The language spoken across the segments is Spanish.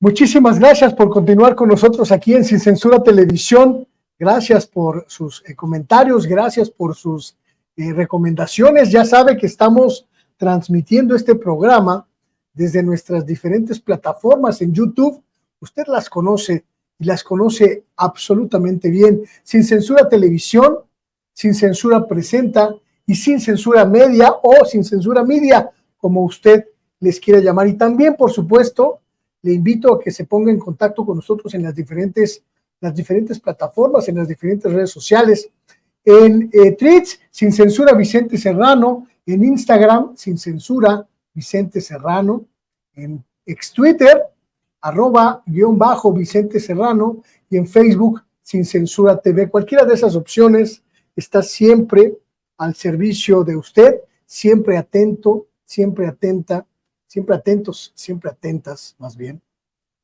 Muchísimas gracias por continuar con nosotros aquí en Sin Censura Televisión. Gracias por sus comentarios, gracias por sus recomendaciones. Ya sabe que estamos transmitiendo este programa desde nuestras diferentes plataformas en YouTube. Usted las conoce y las conoce absolutamente bien. Sin Censura Televisión, Sin Censura Presenta y Sin Censura Media o Sin Censura Media, como usted les quiera llamar. Y también, por supuesto, le invito a que se ponga en contacto con nosotros en las diferentes plataformas, en las diferentes redes sociales. En Threads, Sin Censura Vicente Serrano, en Instagram, Sin Censura Vicente Serrano, en ex-Twitter, @Vicente Serrano, y en Facebook, Sin Censura TV. Cualquiera de esas opciones está siempre al servicio de usted, siempre atento, siempre atenta, siempre atentos, siempre atentas, más bien,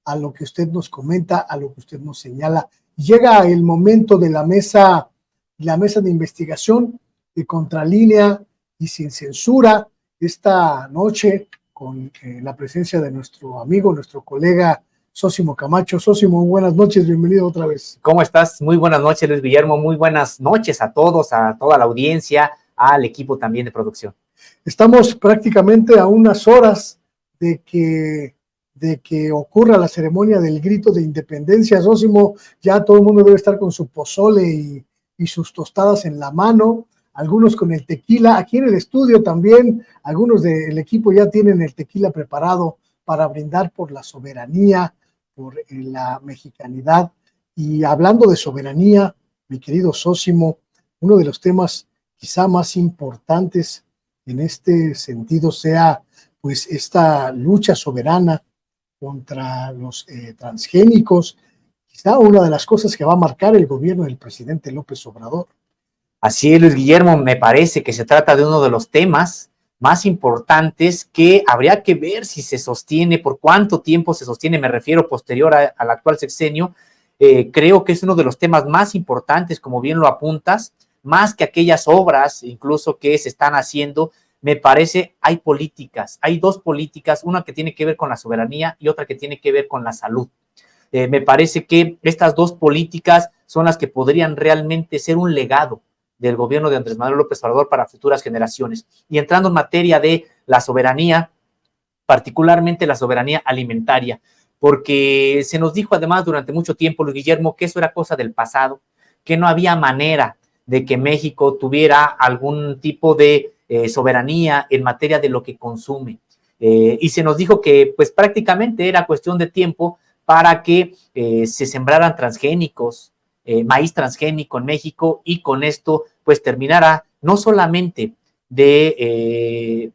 a lo que usted nos comenta, a lo que usted nos señala. Llega el momento de la mesa de investigación de Contralínea y Sin Censura, esta noche con la presencia de nuestro amigo, nuestro colega Sósimo Camacho. Sósimo, buenas noches, bienvenido otra vez. ¿Cómo estás? Muy buenas noches, Luis Guillermo, muy buenas noches a todos, a toda la audiencia, al equipo también de producción. Estamos prácticamente a unas horas de que ocurra la ceremonia del grito de independencia. Sósimo, ya todo el mundo debe estar con su pozole y sus tostadas en la mano, algunos con el tequila. Aquí en el estudio también, algunos del equipo ya tienen el tequila preparado para brindar por la soberanía, por la mexicanidad. Y hablando de soberanía, mi querido Sósimo, uno de los temas quizá más importantes en este sentido sea pues esta lucha soberana contra los transgénicos, quizá una de las cosas que va a marcar el gobierno del presidente López Obrador. Así es, Luis Guillermo, me parece que se trata de uno de los temas más importantes que habría que ver si se sostiene, por cuánto tiempo se sostiene, me refiero posterior al actual sexenio. Creo que es uno de los temas más importantes, como bien lo apuntas, más que aquellas obras incluso que se están haciendo. Me parece, hay políticas, hay dos políticas, una que tiene que ver con la soberanía y otra que tiene que ver con la salud. Me parece que estas dos políticas son las que podrían realmente ser un legado del gobierno de Andrés Manuel López Obrador para futuras generaciones. Y entrando en materia de la soberanía, particularmente la soberanía alimentaria, porque se nos dijo además durante mucho tiempo, Luis Guillermo, que eso era cosa del pasado, que no había manera de que México tuviera algún tipo de soberanía en materia de lo que consume. Y se nos dijo que pues prácticamente era cuestión de tiempo para que se sembraran transgénicos, maíz transgénico en México, y con esto pues terminara no solamente de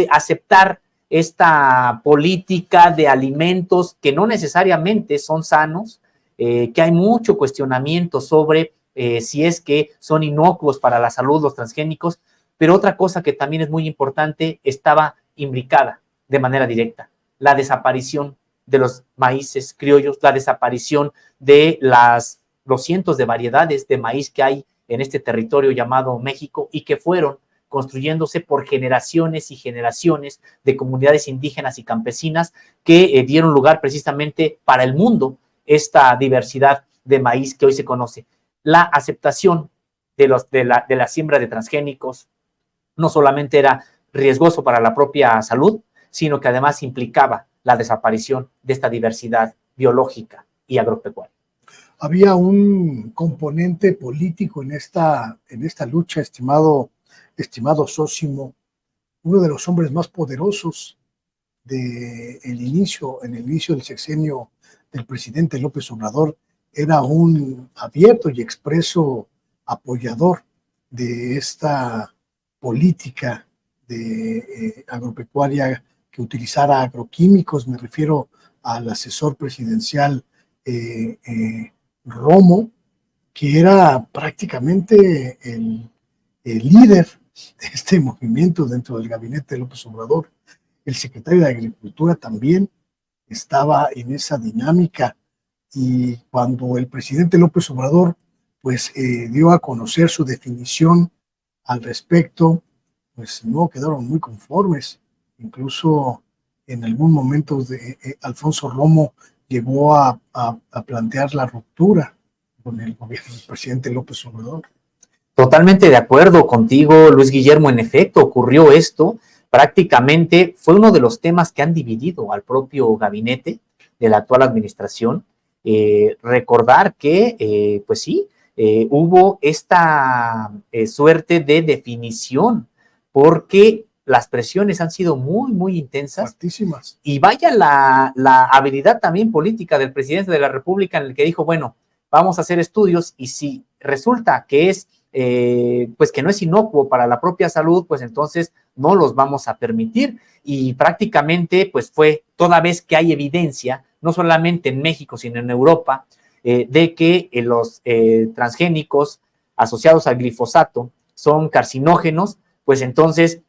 aceptar esta política de alimentos que no necesariamente son sanos, que hay mucho cuestionamiento sobre si es que son inocuos para la salud los transgénicos, pero otra cosa que también es muy importante estaba imbricada de manera directa: la desaparición de los maíces criollos, la desaparición de los cientos de variedades de maíz que hay en este territorio llamado México y que fueron construyéndose por generaciones y generaciones de comunidades indígenas y campesinas que dieron lugar precisamente para el mundo esta diversidad de maíz que hoy se conoce. La aceptación de la siembra de transgénicos no solamente era riesgoso para la propia salud, sino que además implicaba la desaparición de esta diversidad biológica y agropecuaria. Había un componente político en esta lucha, estimado Sósimo, uno de los hombres más poderosos en el inicio del sexenio del presidente López Obrador. Era un abierto y expreso apoyador de esta política de agropecuaria que utilizara agroquímicos. Me refiero al asesor presidencial Romo, que era prácticamente el líder de este movimiento dentro del gabinete de López Obrador. El secretario de Agricultura también estaba en esa dinámica, y cuando el presidente López Obrador pues dio a conocer su definición al respecto, pues no quedaron muy conformes. Incluso en algún momento Alfonso Romo llegó a plantear la ruptura con el gobierno del presidente López Obrador. Totalmente de acuerdo contigo, Luis Guillermo. En efecto, ocurrió esto. Prácticamente fue uno de los temas que han dividido al propio gabinete de la actual administración. Recordar que, pues sí, hubo esta suerte de definición, porque las presiones han sido muy, muy intensas. Fuertísimas. Y vaya la habilidad también política del presidente de la República, en el que dijo, bueno, vamos a hacer estudios, y si resulta que es pues que no es inocuo para la propia salud, pues entonces no los vamos a permitir. Y prácticamente pues fue toda vez que hay evidencia, no solamente en México, sino en Europa, de que los transgénicos asociados al glifosato son carcinógenos, pues entonces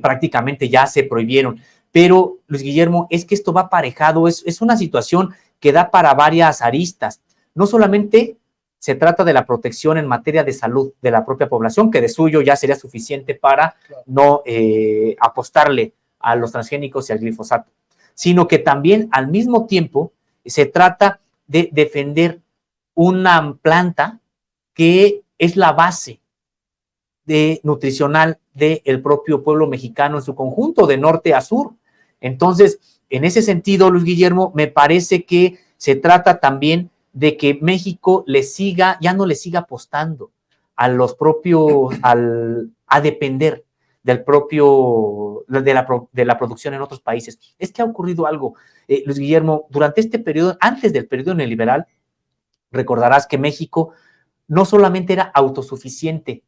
prácticamente ya se prohibieron. Pero, Luis Guillermo, es que esto va aparejado, es una situación que da para varias aristas. No solamente se trata de la protección en materia de salud de la propia población, que de suyo ya sería suficiente para no apostarle a los transgénicos y al glifosato, sino que también al mismo tiempo se trata de defender una planta que es la base nutricional del propio pueblo mexicano en su conjunto, de norte a sur. Entonces, en ese sentido, Luis Guillermo, me parece que se trata también de que México ya no le siga apostando a los propios, a depender del propio, de la producción en otros países. Es que ha ocurrido algo, Luis Guillermo, durante este periodo, antes del periodo neoliberal, recordarás que México no solamente era autosuficiente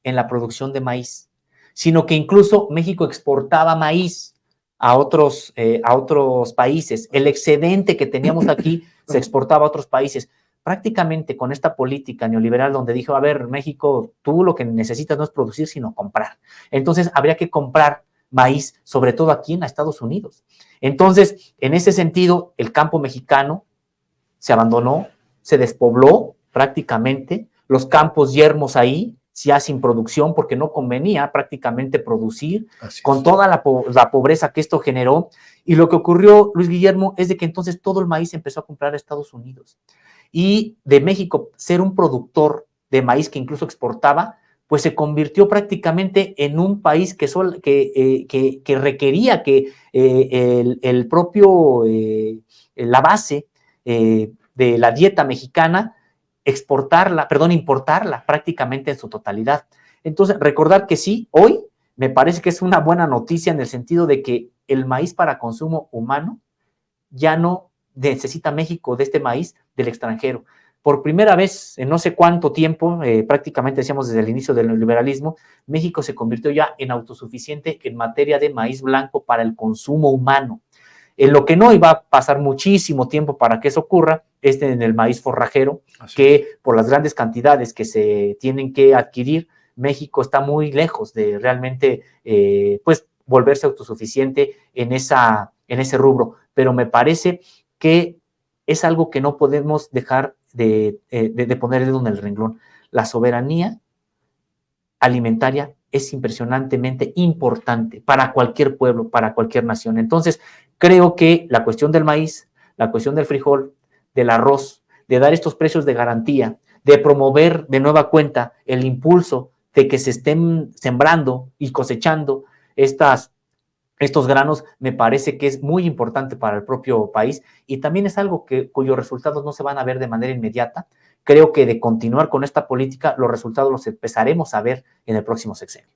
en la producción de maíz, sino que incluso México exportaba maíz a otros países. El excedente que teníamos aquí se exportaba a otros países. Prácticamente con esta política neoliberal donde dijo, a ver, México, tú lo que necesitas no es producir, sino comprar. Entonces habría que comprar maíz, sobre todo aquí en Estados Unidos. Entonces, en ese sentido, el campo mexicano se abandonó, se despobló prácticamente, los campos yermos ahí, ya sin producción, porque no convenía prácticamente producir, con toda la pobreza que esto generó. Y lo que ocurrió, Luis Guillermo, es de que entonces todo el maíz se empezó a comprar a Estados Unidos. Y de México ser un productor de maíz que incluso exportaba, pues se convirtió prácticamente en un país que requería que el propio, la base de la dieta mexicana, importarla prácticamente en su totalidad. Entonces, recordar que sí, hoy me parece que es una buena noticia en el sentido de que el maíz para consumo humano ya no necesita México de este maíz del extranjero. Por primera vez en no sé cuánto tiempo, prácticamente decíamos desde el inicio del neoliberalismo, México se convirtió ya en autosuficiente en materia de maíz blanco para el consumo humano. En lo que no iba a pasar muchísimo tiempo para que eso ocurra es en el maíz forrajero, que por las grandes cantidades que se tienen que adquirir, México está muy lejos de realmente pues volverse autosuficiente en ese rubro. Pero me parece que es algo que no podemos dejar de poner el dedo en el renglón. La soberanía alimentaria es impresionantemente importante para cualquier pueblo, para cualquier nación. Entonces, creo que la cuestión del maíz, la cuestión del frijol, del arroz, de dar estos precios de garantía, de promover de nueva cuenta el impulso de que se estén sembrando y cosechando estos granos, me parece que es muy importante para el propio país, y también es algo cuyos resultados no se van a ver de manera inmediata. Creo que de continuar con esta política, los resultados los empezaremos a ver en el próximo sexenio.